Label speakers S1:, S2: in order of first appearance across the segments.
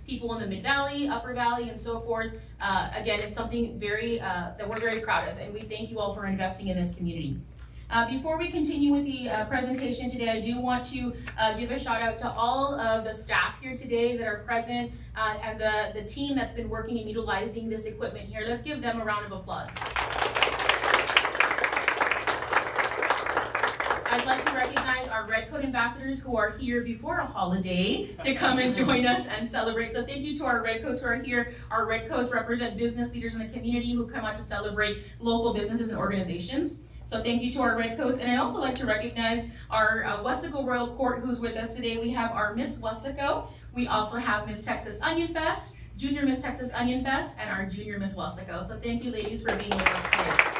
S1: people in the Mid-Valley, Upper Valley, and so forth. Again, it's something that we're very proud of, and we thank you all for investing in this community. Before we continue with the presentation today, I do want to give a shout out to all of the staff here today that are present and the team that's been working and utilizing this equipment here. Let's give them a round of applause. I'd like to recognize our Red Coat ambassadors who are here before a holiday to come and join us and celebrate. So thank you to our Red Coats who are here. Our Red Coats represent business leaders in the community who come out to celebrate local businesses and organizations. So thank you to our Red Coats. And I'd also like to recognize our Weslaco Royal Court who's with us today. We have our Miss Weslaco. We also have Miss Texas Onion Fest, Junior Miss Texas Onion Fest, and our Junior Miss Weslaco. So thank you ladies for being with us today.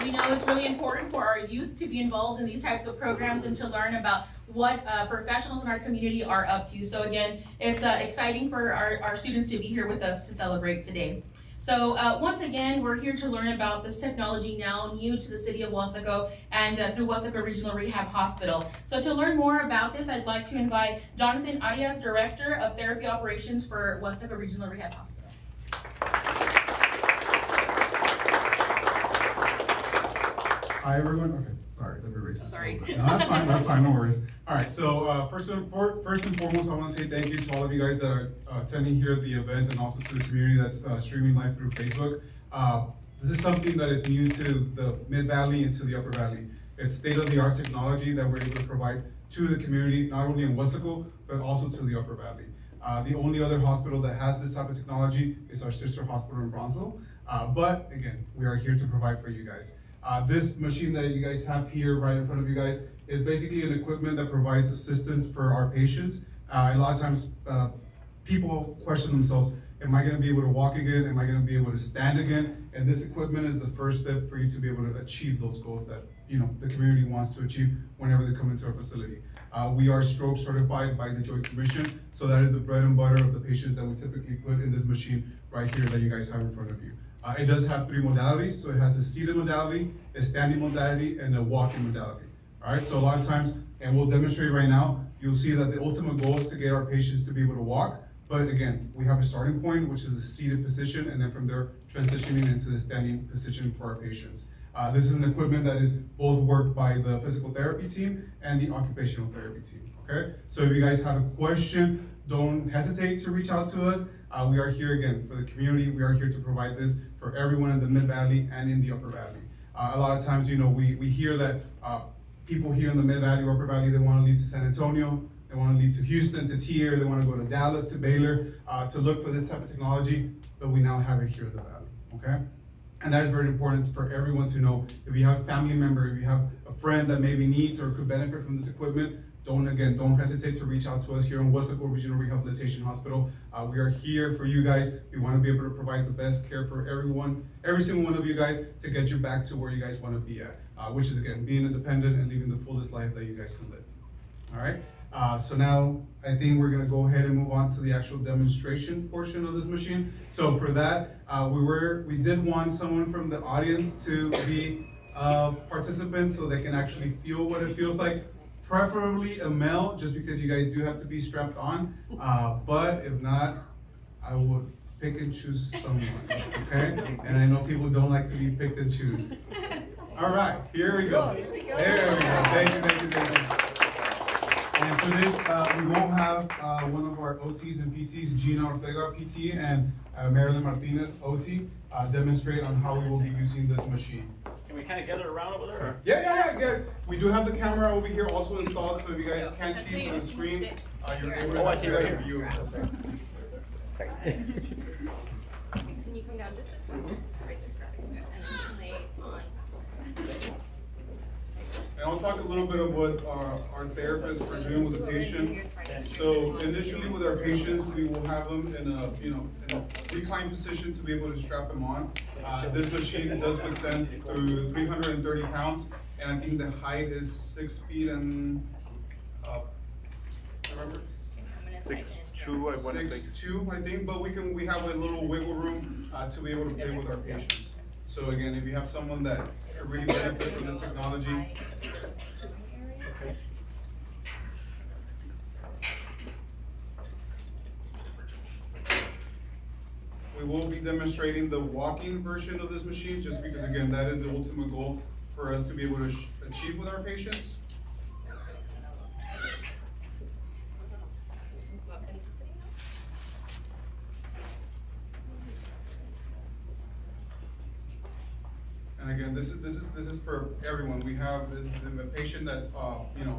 S1: We know it's really important for our youth to be involved in these types of programs and to learn about what professionals in our community are up to. So again, it's exciting for our students to be here with us to celebrate today. So once again, we're here to learn about this technology now new to the city of Weslaco and through Weslaco Regional Rehab Hospital. So to learn more about this, I'd like to invite Jonathan Arias, Director of Therapy Operations for Weslaco Regional Rehab Hospital.
S2: Hi everyone. Okay, sorry, let me erase this.
S1: Sorry.
S2: No, that's fine, no worries. All right, so first and foremost, I want to say thank you to all of you guys that are attending here at the event and also to the community that's streaming live through Facebook. This is something that is new to the Mid-Valley and to the Upper Valley. It's state-of-the-art technology that we're able to provide to the community, not only in Weslaco, but also to the Upper Valley. The only other hospital that has this type of technology is our sister hospital in Bronzeville. But again, we are here to provide for you guys. This machine that you guys have here right in front of you guys is basically an equipment that provides assistance for our patients. A lot of times people question themselves, am I going to be able to walk again? Am I going to be able to stand again? And this equipment is the first step for you to be able to achieve those goals that the community wants to achieve whenever they come into our facility. We are stroke certified by the Joint Commission, so that is the bread and butter of the patients that we typically put in this machine right here that you guys have in front of you. It does have 3 modalities, so it has a seated modality, a standing modality, and a walking modality. All right, so a lot of times, and we'll demonstrate right now, you'll see that the ultimate goal is to get our patients to be able to walk. But again, we have a starting point, which is a seated position, and then from there, transitioning into the standing position for our patients. This is an equipment that is both worked by the physical therapy team and the occupational therapy team, okay? So if you guys have a question, don't hesitate to reach out to us. We are here again for the community. We are here to provide this for everyone in the Mid-Valley and in the Upper Valley. A lot of times, we hear that people here in the Mid-Valley or Upper Valley, they want to leave to San Antonio, they want to leave to Houston, to Tier, they want to go to Dallas, to Baylor, to look for this type of technology, but we now have it here in the Valley, okay? And that is very important for everyone to know. If you have a family member, if you have a friend that maybe needs or could benefit from this equipment, don't hesitate to reach out to us here in Weslaco Regional Rehabilitation Hospital. We are here for you guys. We want to be able to provide the best care for everyone, every single one of you guys, to get you back to where you guys want to be at, which is again, being independent and living the fullest life that you guys can live. All right, so now I think we're gonna go ahead and move on to the actual demonstration portion of this machine. So for that, we did want someone from the audience to be a participant so they can actually feel what it feels like. Preferably a male, just because you guys do have to be strapped on. But if not, I will pick and choose someone, okay? And I know people don't like to be picked and choose. All right, here we go. There we go. Thank you. And for this, we will have one of our OTs and PTs, Gina Ortega, PT, and Marilyn Martinez, OT, demonstrate on how we will be using this machine.
S3: Can we kind of gather around over there? Or?
S2: Yeah. We do have the camera over here also installed, so if you guys can't see from the screen, you're able to
S3: I see right here.
S2: view.
S4: Can you come down just a bit?
S2: And I'll talk a little bit of what our therapists are doing with the patient. So initially with our patients, we will have them in a reclined position to be able to strap them on. This machine does withstand through 330 pounds, and I think the height is 6 feet and, remember? 6'2", I think, but we have a little wiggle room to be able to play with our patients. So again, if you have someone that could really benefit from this technology. Okay. will be demonstrating the walking version of this machine, just because again, that is the ultimate goal for us to be able to achieve with our patients.
S4: Welcome to City Hall.
S2: And again, this is for everyone. This is a patient that's,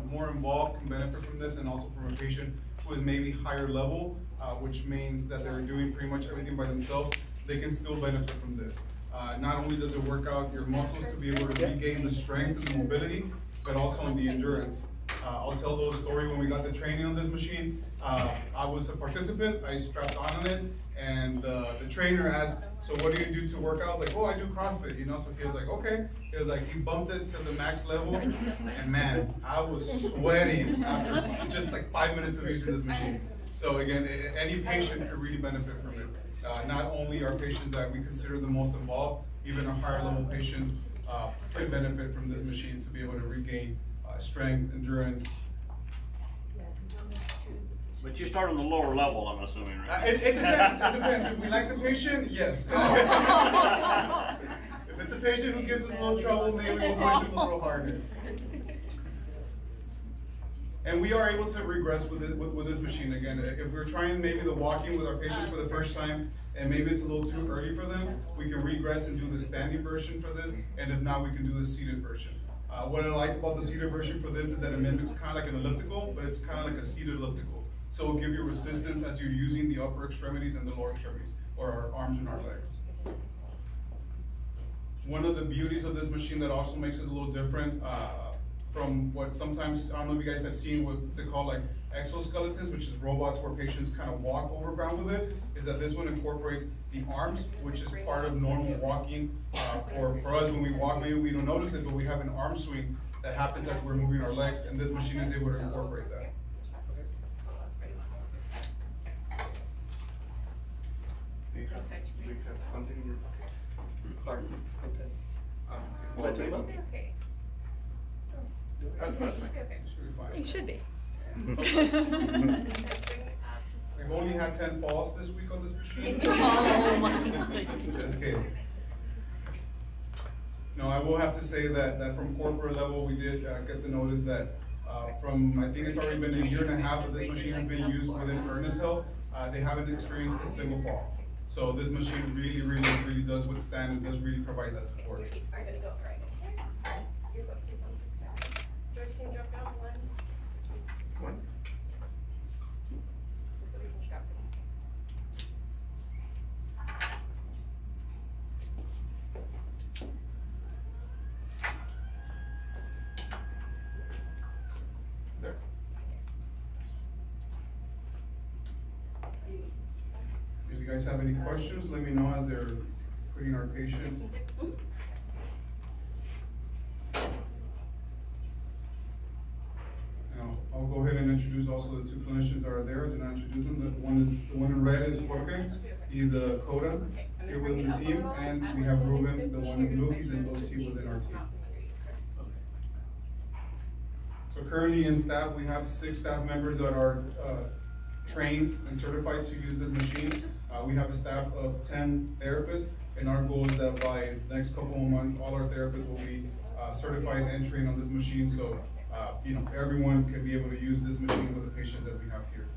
S2: more involved can benefit from this, and also from a patient who is maybe higher level, which means that they're doing pretty much everything by themselves. They can still benefit from this. Not only does it work out your muscles to be able to regain the strength and the mobility, but also on the endurance. I'll tell a little story. When we got the training on this machine, I was a participant. I strapped on it, and the trainer asked, "So what do you do to work out?" I was like, "Oh, I do CrossFit, So he was like, "Okay." He was like, he bumped it to the max level, and man, I was sweating after just like 5 minutes of using this machine. So again, any patient could really benefit from it. Not only our patients that we consider the most involved, even our higher level patients could benefit from this machine to be able to regain strength, endurance.
S3: But you start on the lower level, I'm assuming, right?
S2: It depends. It depends. If we like the patient, yes. If it's a patient who gives us a little trouble, maybe we'll push him a little harder. And we are able to regress with this machine again. If we're trying maybe the walking with our patient for the first time, and maybe it's a little too early for them, we can regress and do the standing version for this, and if not, we can do the seated version. What I like about the seated version for this is that it mimics kind of like an elliptical, but it's kind of like a seated elliptical. So it'll give you resistance as you're using the upper extremities and the lower extremities, or our arms and our legs. One of the beauties of this machine that also makes it a little different from what sometimes, I don't know if you guys have seen what they call like exoskeletons, which is robots where patients kind of walk over ground with it, is that this one incorporates the arms, which is part of normal walking. For us, when we walk, maybe we don't notice it, but we have an arm swing that happens as we're moving our legs, and this machine is able to incorporate that.
S5: Do you have something in your pocket?
S3: Well, take
S4: You'll be okay.
S5: That's fine.
S2: Should be fine.
S4: You should be.
S2: We've only had 10 falls this week on this machine.
S4: Oh my.
S2: Just kidding. No, I will have to say that from corporate level, we did get the notice that from, I think it's already been a year and a half that this machine has been used within Ernest Health, they haven't experienced a single fall. So this machine really does withstand and does really provide that support.
S4: Your feet are gonna go right in here. You're going to on 6 George, can you drop down 1?
S5: One.
S4: So we can strap it.
S5: There.
S2: If you guys have any questions, let me know as they're putting our patient. Now, I'll go ahead and introduce also the two clinicians that are there. Did not introduce them. The one in red is Jorge. He's a CODA here within the team, and we have Ruben, the one in blue. He's an OT within our team. So currently in staff, we have 6 staff members that are trained and certified to use this machine. We have a staff of 10 therapists, and our goal is that by the next couple of months, all our therapists will be certified and trained on this machine, so everyone can be able to use this machine with the patients that we have here.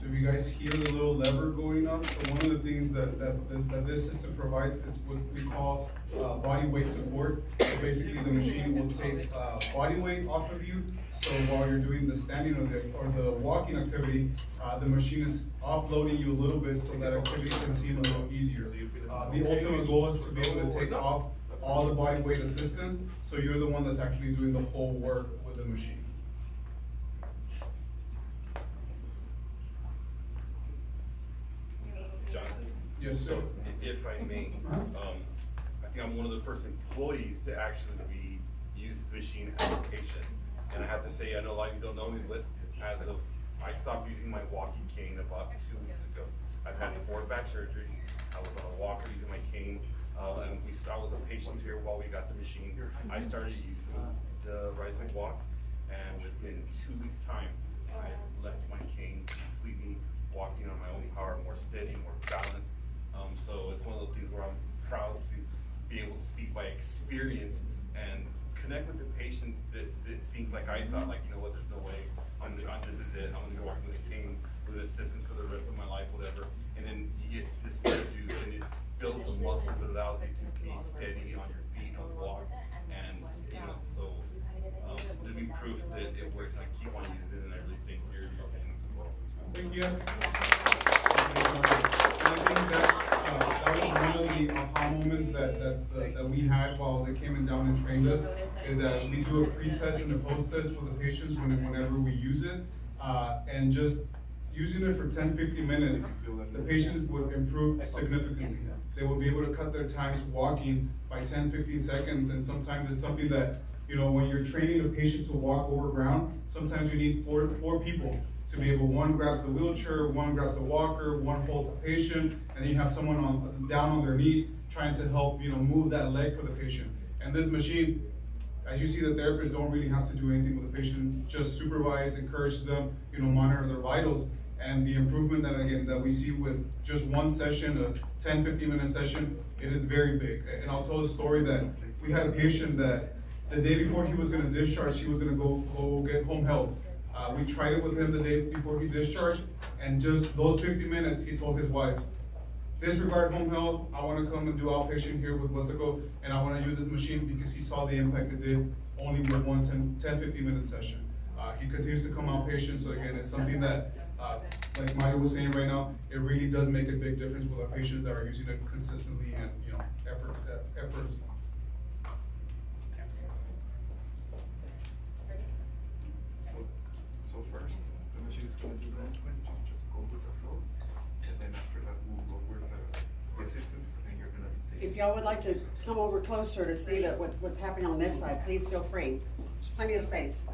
S2: So if you guys hear the little lever going up, so one of the things that this system provides is what we call body weight support. So basically the machine will take body weight off of you, so while you're doing the standing or the walking activity, the machine is offloading you a little bit so that activity can seem a little easier. The ultimate goal is to be able to take off all the body weight assistance, so you're the one that's actually doing the whole work with the machine.
S6: Jonathan?
S2: Yes, sir.
S6: So, if I may, I think I'm one of the first employees to actually be use the machine as a patient. And I have to say, I know a lot of you don't know me, but as of, I stopped using my walking cane about 2 weeks ago. I've had 4 back surgeries. I was on a walker using my cane, and I was a patient here while we got the machine. I started using the Rise and Walk, and within 2 weeks' time, I left my cane completely, walking on my own power, more steady, more balanced. So it's one of those things where I'm proud to be able to speak by experience and connect with the patient that think like I thought, like, you know what, there's no way, this is it, I'm gonna go walking with a cane with assistance for the rest of my life, whatever. And then you get this introduced and it builds the muscles that allows you to be steady on your feet and walk. And, you know, so living proof that it works, and I keep on using it, and I really think your opinions as well.
S2: Thank you. And I think that was one of the aha moments that we had while they came down and trained us, is that we do a pre-test and a post-test with the patients whenever we use it, and just using it for 10-15 minutes, the patients would improve significantly. They will be able to cut their times walking by 10-15 seconds, and sometimes it's something that, you know, when you're training a patient to walk over ground, sometimes you need four people to be able, one grabs the wheelchair, one grabs the walker, one holds the patient, and then you have someone down on their knees trying to help, you know, move that leg for the patient. And this machine, as you see, the therapists don't really have to do anything with the patient, just supervise, encourage them, you know, monitor their vitals. And the improvement that, again, that we see with just one session, a 10-15 minute session, it is very big. And I'll tell a story that we had a patient that the day before he was gonna discharge, he was gonna go get home health. We tried it with him the day before he discharged, and just those 50 minutes, he told his wife, disregard home health, I wanna come and do outpatient here with Westaco, and I wanna use this machine because he saw the impact it did only with one 10-15 minute session. He continues to come outpatient, so again, it's something that, like Mario was saying right now, it really does make a big difference with our patients that are using it consistently and, you know, efforts.
S5: So first, the machine is going to do the movement, just go with the flow, and then after that, we'll go with the assistance, and you're gonna take.
S7: If y'all would like to come over closer to see that what's happening on this side, please feel free. There's plenty of space.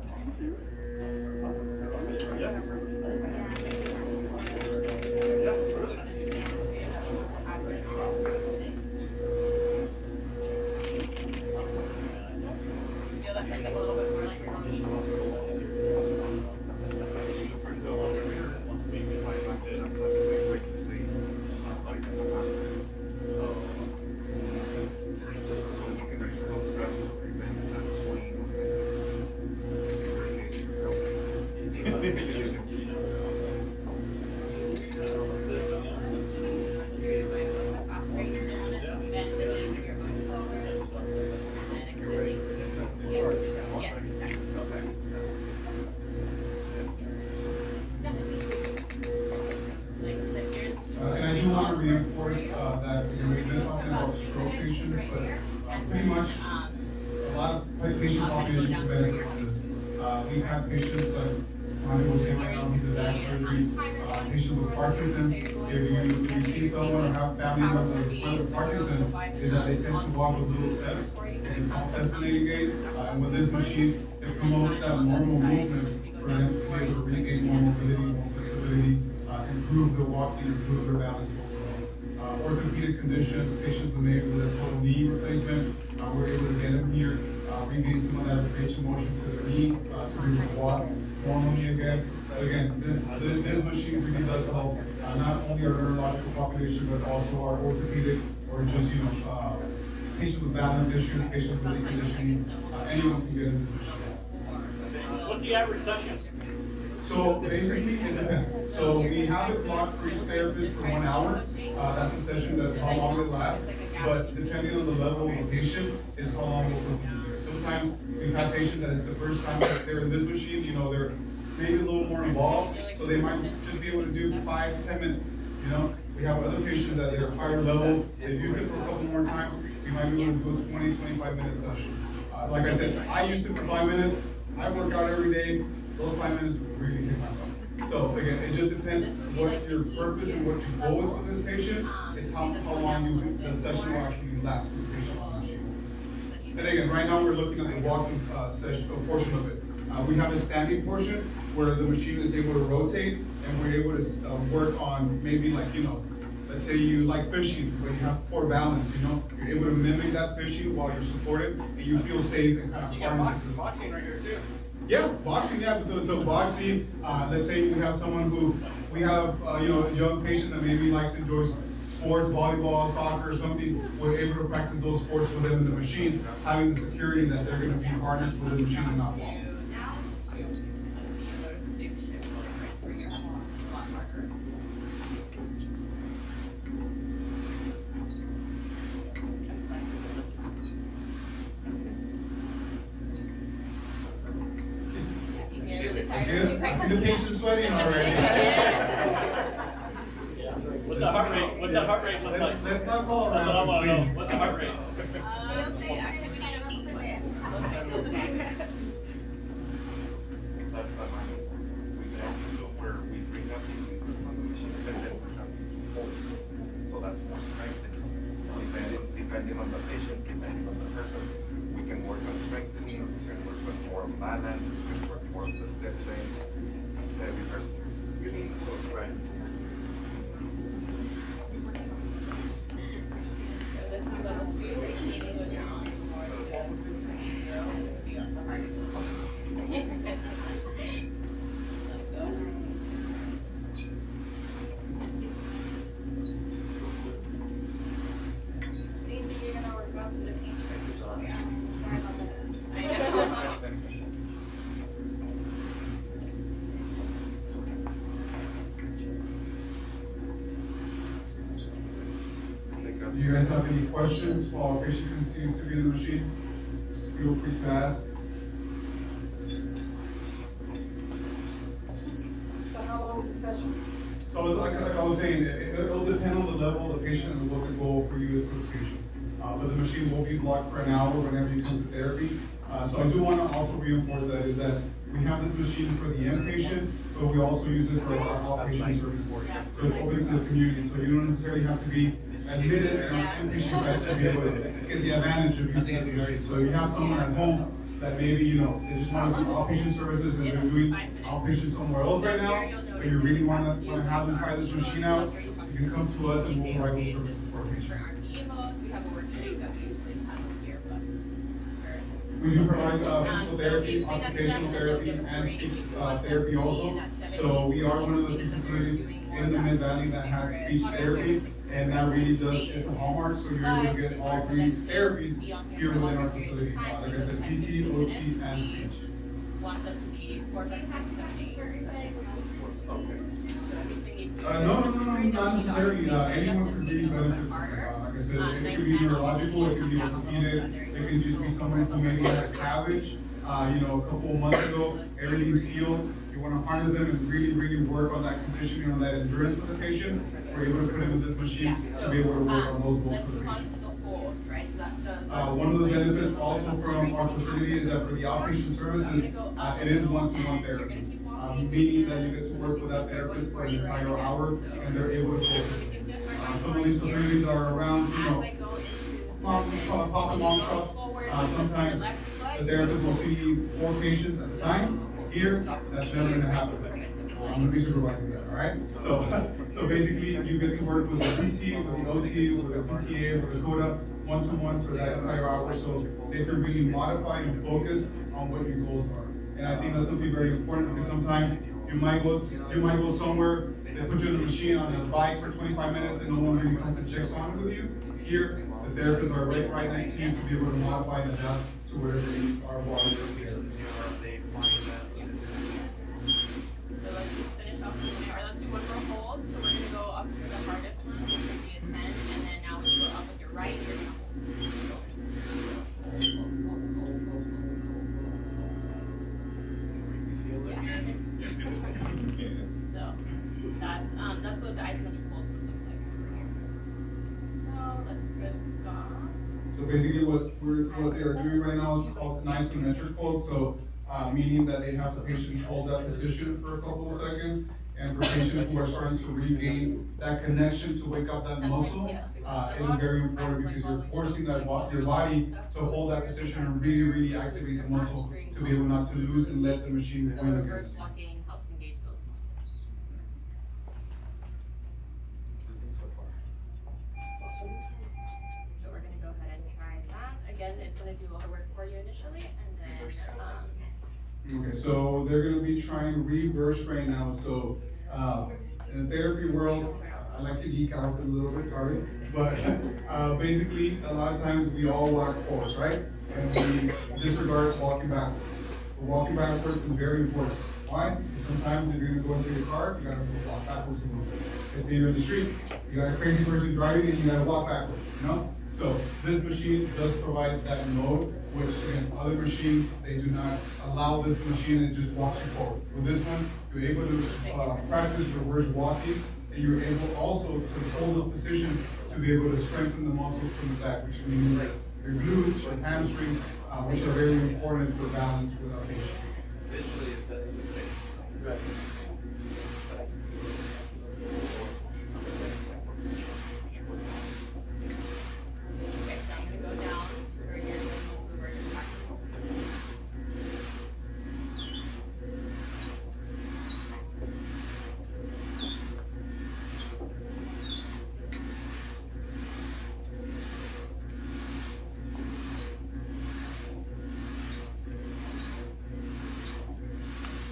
S2: Reinforce that we've been talking about stroke patients, but pretty much a lot of patient population can benefit from this. We've had patients like Ronnie was saying right now, he's a back surgery, patients with Parkinson's. If you see someone or have family members with Parkinson's, is that they tend to walk with little steps. They can call estimating gait, and with this machine, it promotes that normal movement for them to be able to regain more mobility, more flexibility, improve their walking, improve their balance. Orthopedic conditions, patients with maybe with a total knee replacement, we're able to get them here, regain some of that range of motion to their knee, to be able to walk normally again. So again, this machine really does help not only our neurological population, but also our orthopedic or just, you know, patients with balance issues, patients with knee conditioning, anyone can get in this machine.
S3: What's the average session?
S2: So basically it depends. So we have it blocked for each therapist for 1 hour. That's a session, that's how long it lasts. But depending on the level of the patient is how long we'll continue here. Sometimes we've had patients that it's the first time that they're in this machine, you know, they're maybe a little more involved. So they might just be able to do 5 to 10 minutes, you know. We have other patients that they're higher level, they've used it for a couple more times. We might be able to do a 20, 25 minute session. Like I said, I used it for 5 minutes. I work out every day. Those 5 minutes really take my time. So again, it just depends what your purpose and what your goal is for this patient. It's how long the session will actually last for the patient on the machine. And again, right now we're looking at the walking session portion of it. We have a standing portion where the machine is able to rotate and we're able to work on maybe like, you know, let's say you like fishing, but you have poor balance, you know, you're able to mimic that fishing while you're supported and you feel safe and kind
S3: You
S2: of
S3: got
S2: harness it.
S3: boxing right here too.
S2: Yeah, boxing, yeah, so boxing, let's say we have someone who, we have, you know, a young patient that maybe likes, enjoys sports, volleyball, soccer, or something, we're able to practice those sports with them in the machine, having the security that they're gonna be harnessed with the machine and not walk. I see the patient sweating already.
S3: What's that heart rate? What's that heart rate look like?
S2: Let's not call
S3: That's what I wanna know.
S2: around,
S3: What's the heart rate?
S5: That's not mine. We can also do where we bring up these systems on the machine and then we have pulls. So that's more strengthening. Depending on the patient, depending on the person, we can work on strengthening, we can work on more balance, we can work more on the step length, heavy versus unique, so right.
S2: Do you guys have any questions while a patient continues to be in the machine? Feel free to ask.
S7: So how long is the session?
S2: So like I was saying, it'll depend on the level of the patient and what the goal for you is for the patient. But the machine will be blocked for an hour whenever you come to therapy. So I do want to also reinforce that is that we have this machine for the inpatient, but we also use it for our outpatient services. So it's open to the community, so you don't necessarily have to be admitted in our inpatient side to be able to get the advantage of using this machine. So if you have someone at home that maybe, you know, they just want to do outpatient services and they're doing outpatient somewhere else right now, but you really want to have them try this machine out, you can come to us and we'll provide those services for a patient. We do provide physical therapy, occupational therapy, and speech therapy also. So we are one of the few facilities in the Mid-Valley that has speech therapy, and that really does, it's a hallmark, so you're able to get all three therapies here within our facility. Like I said, PT, OT, and speech. No, not necessarily. Anyone could really benefit. Like I said, it could be neurological, it could be orthopedic, it could just be someone who maybe had a cabbage, you know, a couple of months ago, everything's healed. You want to harness them and really work on that conditioning, on that endurance for the patient. We're able to put them in this machine to be able to work on those goals for the patient. One of the benefits also from our facility is that for the outpatient services, it is one-to-one therapy. Meaning that you get to work with that therapist for an entire hour and they're able to focus. Some of these facilities are around, you know, pop and mom shop. Sometimes the therapist will see 4 patients at a time. Here, that's never gonna happen. I'm gonna be supervising that, all right? So basically, you get to work with the PT, with the OT, with the PTA, with the CODA, one-to-one for that entire hour, so they can really modify and focus on what your goals are. And I think that's something very important because sometimes you might go somewhere, they put you in a machine on a bike for 25 minutes and no one really comes and checks on it with you. Here, the therapists are right next to you to be able to modify and adapt to whatever needs are while you're here.
S4: So let's just finish off the or let's do one more hold. So we're gonna go up to the hardest one, which would be a 10, and then now we go up with your right, you're gonna hold. So that's what the isometric holds would look like over here. So let's just stop.
S2: So basically what they are doing right now is called an isometric hold. So meaning that they have the patient hold that position for a couple of seconds And for patients who are starting to regain that connection to wake up that muscle, it is very important because you're forcing your body to hold that position and really, really activate the muscle to be able not to lose and let the machine
S4: So
S2: win
S4: reverse
S2: against you.
S4: walking helps engage those muscles. So we're gonna go ahead and try that. Again, it's gonna do all the work for you initially, and then,
S2: Okay, so they're gonna be trying reverse right now, so, in the therapy world, I like to geek out a little bit, sorry, but, basically, a lot of times we all walk forward, right? And we disregard walking backwards. But walking backwards is very important. Why? Because sometimes if you're gonna go into your car, you gotta walk backwards a little bit. It's either in the street, you got a crazy person driving and you gotta walk backwards, you know? So this machine does provide that mode, which in other machines, they do not allow this machine and just walks you forward. With this one, you're able to practice reverse walking, and you're able also to hold those positions to be able to strengthen the muscles from the back, which means your glutes, your hamstrings, which are very important for balance with our patients.
S5: Visually, it doesn't look safe. Right.
S4: okay, so I'm gonna go down to where you're gonna move your back.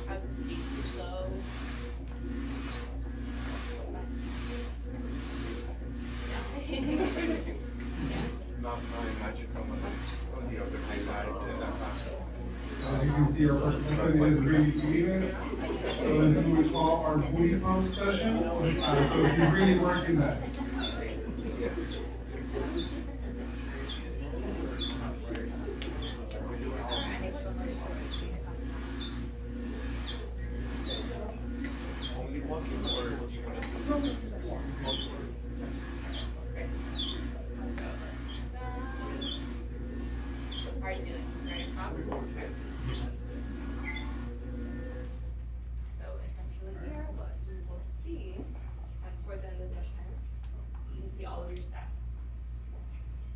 S4: How's the speed too slow?
S5: Not imagine someone on the other side doing that fast.
S2: As you can see, our participant is really even. So this is what we call our booty pump session. So he's really working that.
S5: Yes. Only walking or do you want to do
S4: How are you doing? Ready to talk? Okay. So essentially here, what you will see, towards the end of the session, you can see all of your stats.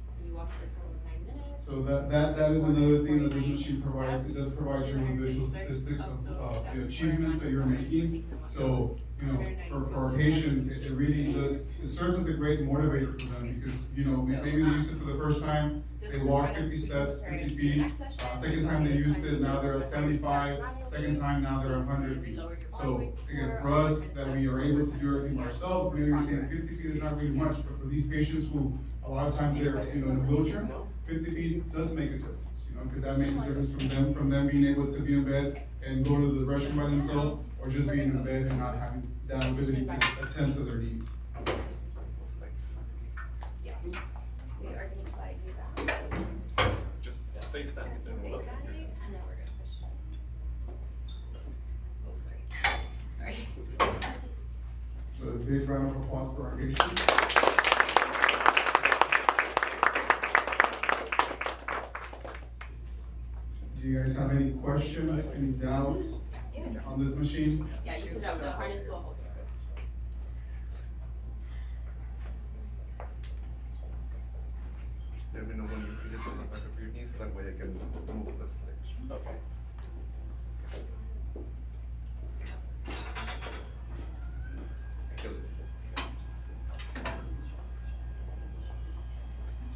S4: So you walk for a total of 9 minutes.
S2: So that is another thing that this machine provides. It does provide you with visual statistics of the achievements that you're making. So, you know, for our patients, it really does, it serves as a great motivator for them because, you know, maybe they used it for the first time, they walked 50 steps, 50 feet. Second time they used it, now they're at 75. Second time, now they're at 100 feet. So again, for us, that we are able to do everything by ourselves, maybe we're saying 50 feet is not really much, but for these patients who, a lot of times they're, you know, in a wheelchair, 50 feet does make a difference, you know, because that makes a difference from them being able to be in bed and go to the restroom by themselves, or just being in bed and not having that ability to attend to their needs.
S4: Yeah. We are going to slide you down.
S5: just stay standing
S4: Stay
S5: and look.
S4: standing, and then we're going to push. Oh, sorry. Sorry.
S2: So a big round of applause for our patients. Do you guys have any questions, any doubts on this machine?
S4: Yeah, you can have the harness will hold you.
S5: Let me know when you feel it on the back of your knees, that way I can move the sledge. Okay.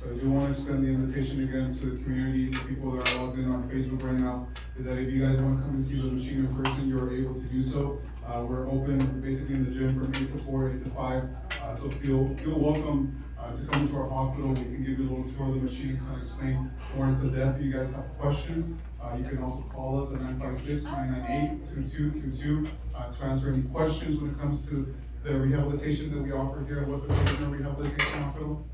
S2: So I do want to extend the invitation again to the community, the people that are logged in on Facebook right now, is that if you guys want to come and see the machine in person, you are able to do so. We're open basically in the gym from 8 to 4, 8 to 5. So feel welcome to come to our hospital. We can give you a little tour of the machine, kind of explain more into depth. If you guys have questions, you can also call us at 956-998-2222 to answer any questions when it comes to the rehabilitation that we offer here at West Virginia Rehabilitation Hospital.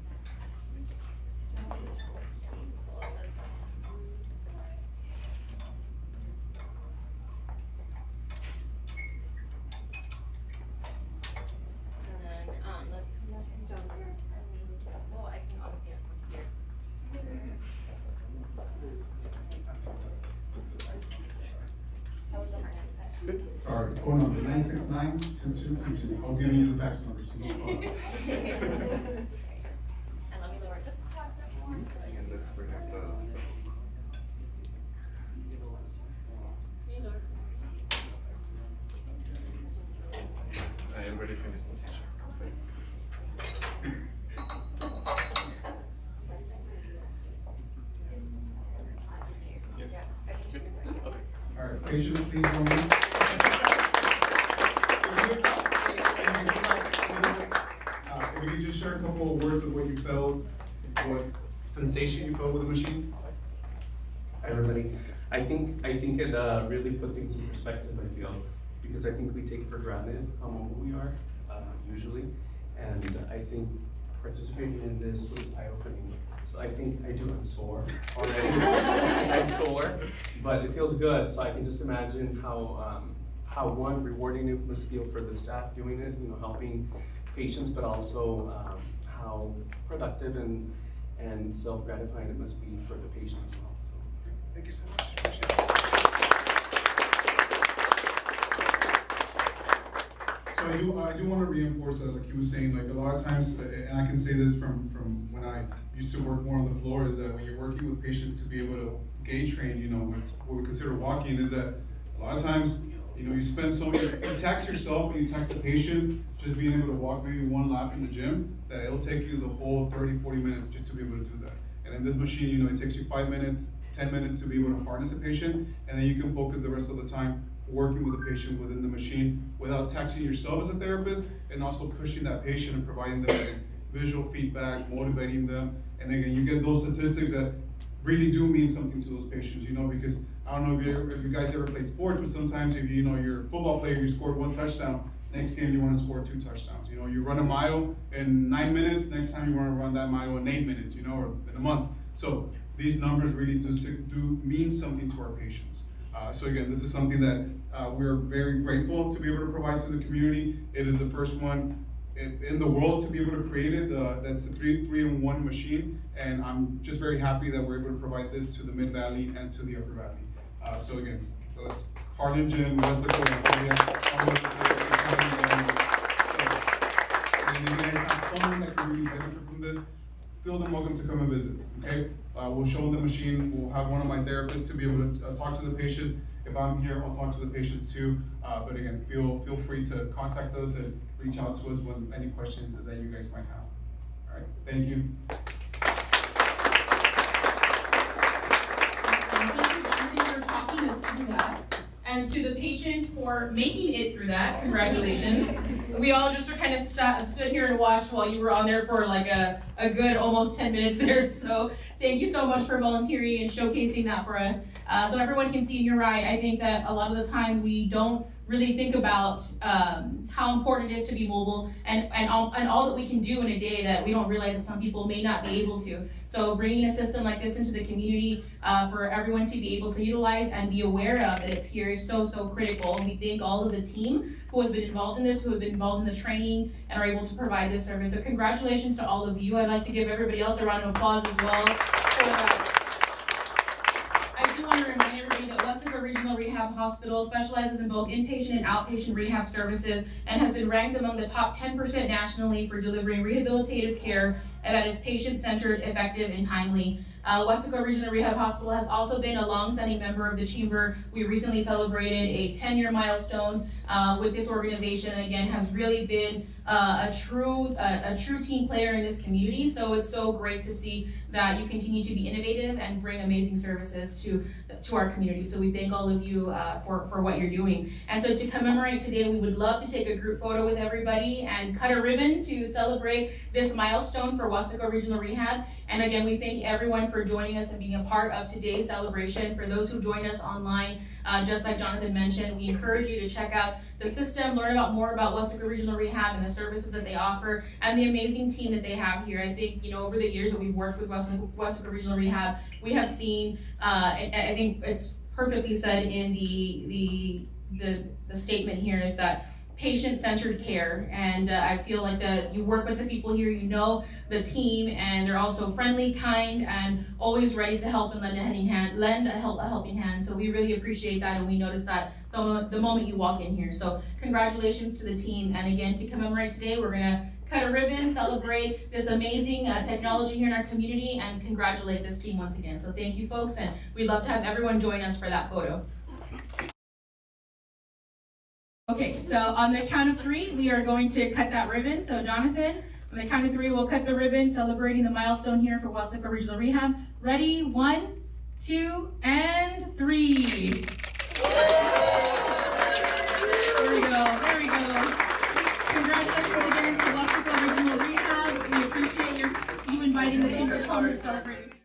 S4: How was the harness set?
S5: Good.
S2: Sorry, phone number 969-2222. I was giving you the fax number, so no problem.
S4: And let me lower just a tad bit more.
S5: And let's bring up the. I am ready for this.
S2: All right, patients, please join me. If you could just share a couple of words of what you felt, what sensation you felt with the machine.
S8: Hi, everybody. I think it really put things in perspective, I feel, because I think we take for granted how mobile we are, usually. And I think participating in this was eye-opening. So I think I'm sore already. I'm sore, but it feels good. So I can just imagine how one, rewarding it must feel for the staff doing it, helping patients, but also how productive and self-gratifying it must be for the patient as well. So
S2: Thank you so much. Appreciate it. So I do want to reinforce that, like you were saying, like a lot of times, and I can say this from when I used to work more on the floor, is that when you're working with patients to be able to gait train, it's what we consider walking, is that a lot of times, you spend so many, you tax yourself when you tax the patient, just being able to walk maybe one lap in the gym, that it'll take you the whole 30, 40 minutes just to be able to do that. And in this machine, it takes you 5 minutes, 10 minutes to be able to harness a patient, and then you can focus the rest of the time working with the patient within the machine without taxing yourself as a therapist, and also pushing that patient and providing them visual feedback, motivating them. And again, you get those statistics that really do mean something to those patients, because I don't know if you guys ever played sports, but sometimes if you're a football player, you scored 1 touchdown, next game you want to score 2 touchdowns. You run a mile in 9 minutes, next time you want to run that mile in 8 minutes, or in a month. So these numbers really do mean something to our patients. So again, this is something that we're very grateful to be able to provide to the community. It is the first one in the world to be able to create it. That's the 3-in-1 machine, and I'm just very happy that we're able to provide this to the Mid Valley and to the Upper Valley. So again, it's Harlingen, West Dakota, and if you guys have someone that can really benefit from this, feel them welcome to come and visit, okay? We'll show them the machine. We'll have one of my therapists to be able to talk to the patients. If I'm here, I'll talk to the patients too. But again, feel free to contact us and reach out to us with any questions that you guys might have. All right, thank you.
S1: Thank you, Jonathan, for talking us through that. And to the patients for making it through that, congratulations. We all just kind of stood here and watched while you were on there for like a good almost 10 minutes there. So thank you so much for volunteering and showcasing that for us. So everyone can see, and you're right, I think that a lot of the time we don't really think about how important it is to be mobile and all that we can do in a day that we don't realize that some people may not be able to. So bringing a system like this into the community for everyone to be able to utilize and be aware of that it's here is so critical. And we thank all of the team who has been involved in this, who have been involved in the training and are able to provide this service. So congratulations to all of you. I'd like to give everybody else a round of applause as well for that. I do want to remind everybody that Wesco Regional Rehab Hospital specializes in both inpatient and outpatient rehab services and has been ranked among the top 10% nationally for delivering rehabilitative care that is patient-centered, effective, and timely. Wesco Regional Rehab Hospital has also been a long-standing member of the Chamber. We recently celebrated a 10-year milestone with this organization, and again has really been a true team player in this community. So it's so great to see that you continue to be innovative and bring amazing services to our community. So we thank all of you for what you're doing. And so to commemorate today, we would love to take a group photo with everybody and cut a ribbon to celebrate this milestone for Wesco Regional Rehab. And again, we thank everyone for joining us and being a part of today's celebration. For those who joined us online, just like Jonathan mentioned, we encourage you to check out the system, learn more about Wesco Regional Rehab and the services that they offer and the amazing team that they have here. I think, over the years that we've worked with Wesco Regional Rehab, we have seen, I think it's perfectly said in the statement here, is that patient-centered care, and I feel like that you work with the people here, you know the team, and they're also friendly, kind, and always ready to help and lend a helping hand. So we really appreciate that, and we notice that the moment you walk in here. So congratulations to the team, and again, to commemorate today, we're gonna cut a ribbon, celebrate this amazing technology here in our community, and congratulate this team once again. So thank you, folks, and we'd love to have everyone join us for that photo. Okay, so on the count of 3, we are going to cut that ribbon. So Jonathan, on the count of 3, we'll cut the ribbon, celebrating the milestone here for Waseca Regional Rehab. Ready? 1, 2, and 3. There we go, there we go. Congratulations again to Waseca Regional Rehab. We appreciate you inviting the team to come and celebrate.